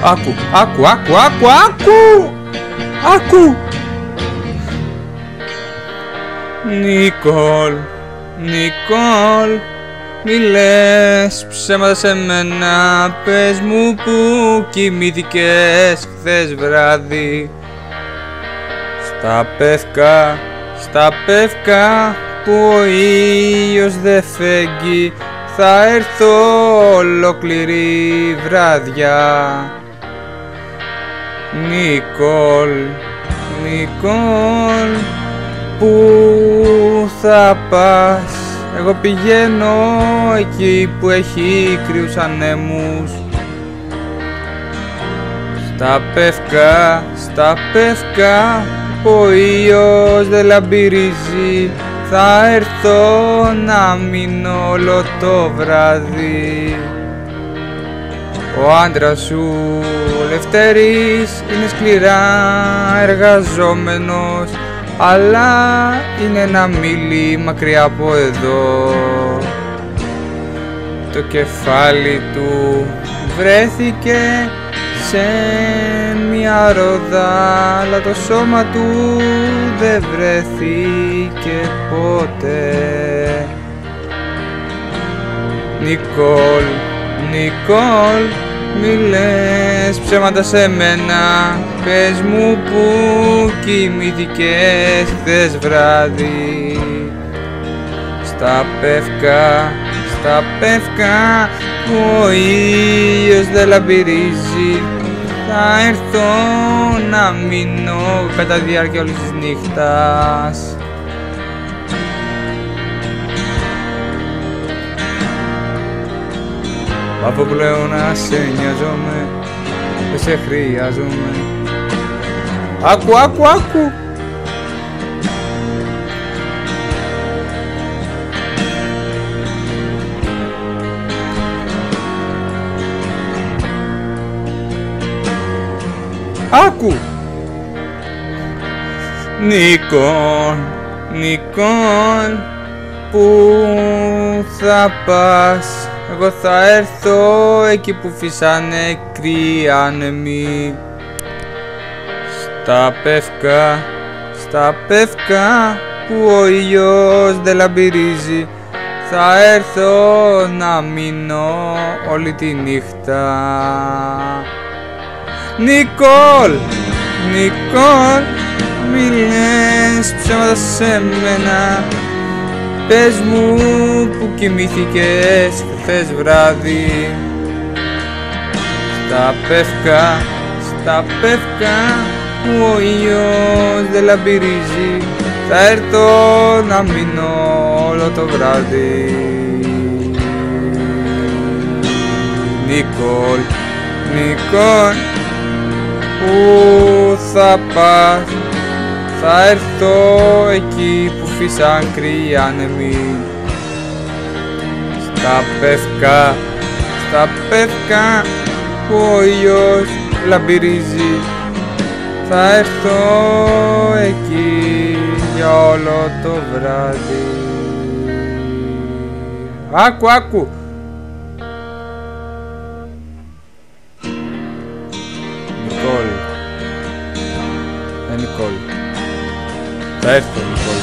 Άκου, άκου, άκου, άκου, άκου! Άκου! Νικόλ, Νικόλ, μη λες ψέματα σε μένα. Πες μου που κοιμήθηκες χθες βράδυ. Στα πεύκα που ο ήλιος δεν φέγγει, θα έρθω ολόκληρη βράδια. Νικόλ, Νικόλ, πού θα πας? Εγώ πηγαίνω εκεί που έχει κρύους ανέμους. Στα πεύκα που ο ήλιος δεν λαμπυρίζει, θα έρθω να μείνω όλο το βράδυ. Ο άντρας σου, ο Λευτέρης, είναι σκληρά εργαζόμενος, αλλά είναι ένα μίλι μακριά από εδώ. Το κεφάλι του βρέθηκε σε μια ρόδα, αλλά το σώμα του δεν βρέθηκε ποτέ. Νικόλ, Νικόλ, μη λες ψέματα σε μένα. Πες μου που κοιμήθηκες χθες βράδυ. Στα πεύκα που ο ήλιος δεν λαμπυρίζει, θα έρθω να μείνω κατά διάρκεια όλης της νύχτας. Από πλέον να σε νοιάζομαι, δεν σε χρειάζομαι. Άκου, άκου, άκου! Άκου! Νικόλ, Νικόλ, πού θα πας? Εγώ θα έρθω εκεί που φυσάνε κρύοι άνεμοι. Στα πεύκα που ο ήλιος δεν λαμπυρίζει, θα έρθω να μείνω όλη τη νύχτα. Νικόλ, Νικόλ, μη λες ψέματα σε μένα. Πες μου που κοιμήθηκες χθες βράδυ. Στα πεύκα που ο ήλιος δεν λαμπυρίζει, θα έρθω να μείνω όλο το βράδυ. Νικόλ, Νικόλ, πού θα πας? Θα έρθω εκεί που φύσαν κρύοι άνεμοι. Στα πεύκα που ο ήλιος λαμπυρίζει, θα έρθω εκεί για όλο το βράδυ. Άκου, άκου! Νικόλ, Νικόλ, θα έρθω, Νικόλ.